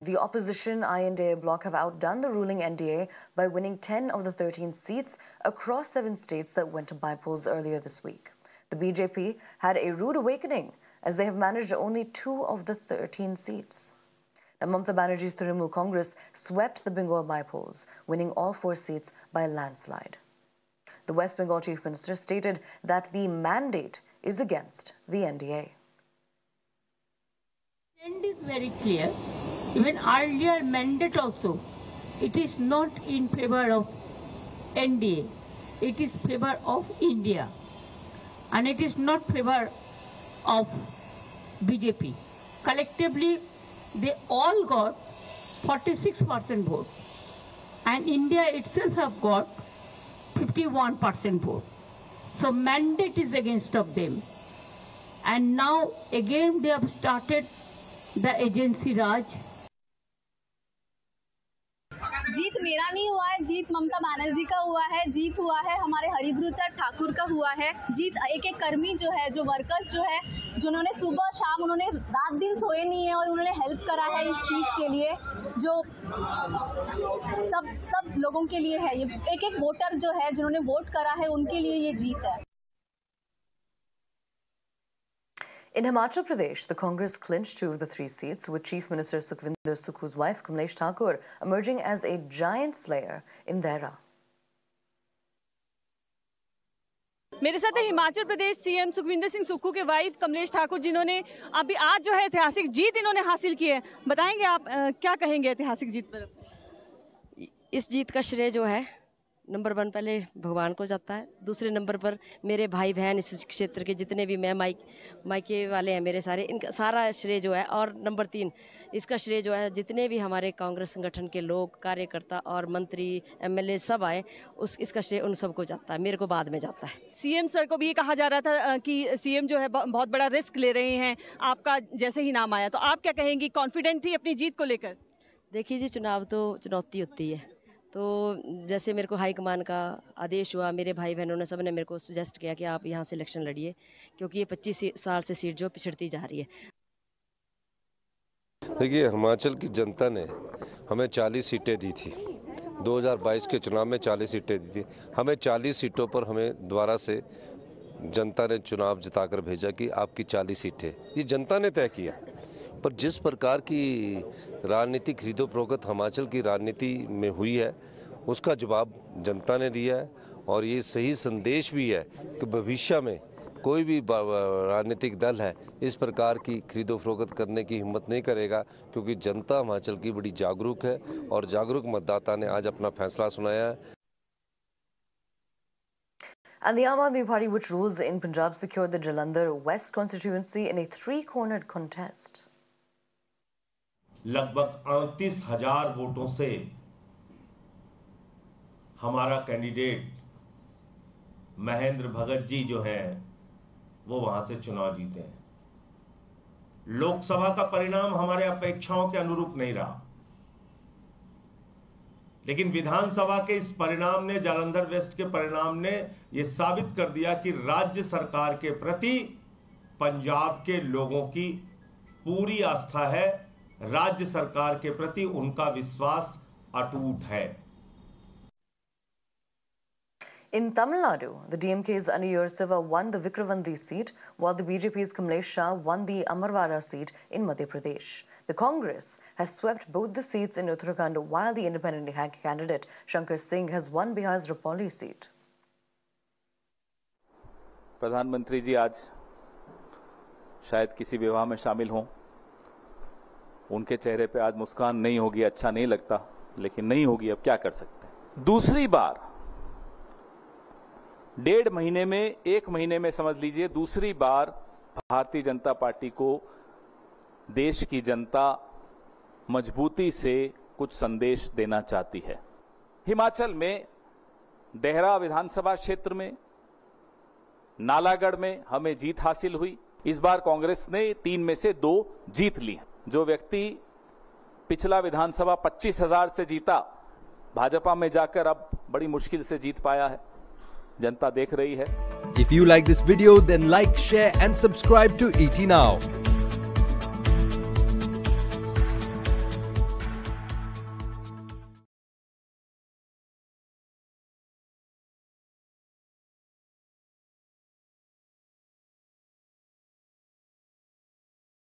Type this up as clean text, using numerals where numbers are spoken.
The opposition INDA bloc have outdone the ruling NDA by winning 10 of the 13 seats across 7 states that went to by-polls earlier this week. The BJP had a rude awakening as they have managed only 2 of the 13 seats. Now, Mamata Banerjee's Trinamool Congress swept the Bengal by-polls, winning all 4 seats by a landslide. The West Bengal Chief Minister stated that the mandate is against the NDA. The trend is very clear. Even earlier mandate also, it is not in favor of NDA. It is favor of India. And it is not favor of BJP. Collectively, they all got 46% vote. And India itself have got 51% vote. So mandate is against of them. And now again they have started the agency Raj. जीत मेरा नहीं हुआ है, जीत ममता बनर्जी का हुआ है, जीत हुआ है हमारे हरिगुरुचार ठाकुर का हुआ है। जीत एक एक कर्मी जो है, जो वर्कर्स जो है, जिन्होंने सुबह शाम उन्होंने रात दिन सोए नहीं है और उन्होंने हेल्प करा है इस चीज़ के लिए, जो सब लोगों के लिए है। ये एक एक वोटर जो है, जिन्होंने वोट करा है, उनके लिए ये जीत है। In Himachal Pradesh, the Congress clinched 2 of the 3 seats, with Chief Minister Sukhvinder Sukhu's wife, Kamlesh Thakur, emerging as a giant slayer in Dehra. मेरे साथ है हिमाचल प्रदेश सीएम सुखविंदर सिंह सुक्खू के वाइफ कमलेश ठाकुर, जिन्होंने अभी आज जो है ऐतिहासिक जीत इन्होंने हासिल की है। बताएंगे आप क्या कहेंगे ऐतिहासिक जीत पर? इस जीत का श्रेय जो है नंबर 1 पहले भगवान को जाता है, दूसरे नंबर पर मेरे भाई बहन इस क्षेत्र के जितने भी मैं मायके वाले हैं मेरे सारे, इनका सारा श्रेय जो है, और नंबर 3 इसका श्रेय जो है जितने भी हमारे कांग्रेस संगठन के लोग, कार्यकर्ता और मंत्री एमएलए सब आए, इसका श्रेय उन सबको जाता है, मेरे को बाद में जाता है। सीएम सर को भी ये कहा जा रहा था कि सीएम जो है बहुत बड़ा रिस्क ले रहे हैं, आपका जैसे ही नाम आया, तो आप क्या कहेंगी? कॉन्फिडेंट थी अपनी जीत को लेकर? देखिए जी, चुनाव तो चुनौती होती है, तो जैसे मेरे को हाईकमान का आदेश हुआ, मेरे भाई बहनों ने सब ने मेरे को सजेस्ट किया कि आप यहाँ से इलेक्शन लड़िए, क्योंकि ये 25 साल से सीट जो पिछड़ती जा रही है। देखिए, हिमाचल की जनता ने हमें 40 सीटें दी थी, 2022 के चुनाव में 40 सीटें दी थी। हमें 40 सीटों पर हमें दोबारा से जनता ने चुनाव जिताकर भेजा कि आपकी 40 सीटें, ये जनता ने तय किया। पर जिस प्रकार की राजनीतिक खरीदो फरोख्त हिमाचल की राजनीति में हुई है, उसका जवाब जनता ने दिया है, और ये सही संदेश भी है कि भविष्य में कोई भी राजनीतिक दल है इस प्रकार की खरीदो फरोख्त करने की हिम्मत नहीं करेगा, क्योंकि जनता हिमाचल की बड़ी जागरूक है और जागरूक मतदाता ने आज अपना फैसला सुनाया है। And the Aam Aadmi Party, which rules in Punjab, secured the Jalandhar West constituency in a 3-cornered contest. लगभग 38,000 वोटों से हमारा कैंडिडेट महेंद्र भगत जी जो है वो वहां से चुनाव जीते हैं। लोकसभा का परिणाम हमारे अपेक्षाओं के अनुरूप नहीं रहा, लेकिन विधानसभा के इस परिणाम ने, जालंधर वेस्ट के परिणाम ने यह साबित कर दिया कि राज्य सरकार के प्रति पंजाब के लोगों की पूरी आस्था है, राज्य सरकार के प्रति उनका विश्वास अटूट है। In Tamil Nadu, the DMK's Aniyur Siva won the Vikravandi seat, while the BJP's Kamlesh Shah won the Amarwara seat in Madhya Pradesh. The Congress has swept both the seats in Uttarakhand, while the independent candidate Shankar Singh has won Bihar's Rapalli seat. प्रधानमंत्री जी आज शायद किसी विवाह में शामिल हों, उनके चेहरे पे आज मुस्कान नहीं होगी, अच्छा नहीं लगता, लेकिन नहीं होगी, अब क्या कर सकते हैं। दूसरी बार 1.5 महीने में, 1 महीने में समझ लीजिए, दूसरी बार भारतीय जनता पार्टी को देश की जनता मजबूती से कुछ संदेश देना चाहती है। हिमाचल में देहरा विधानसभा क्षेत्र में, नालागढ़ में हमें जीत हासिल हुई। इस बार कांग्रेस ने 3 में से 2 जीत ली। जो व्यक्ति पिछला विधानसभा 25,000 से जीता, भाजपा में जाकर अब बड़ी मुश्किल से जीत पाया है, जनता देख रही है। If you like this video, then like, share and subscribe to ET Now.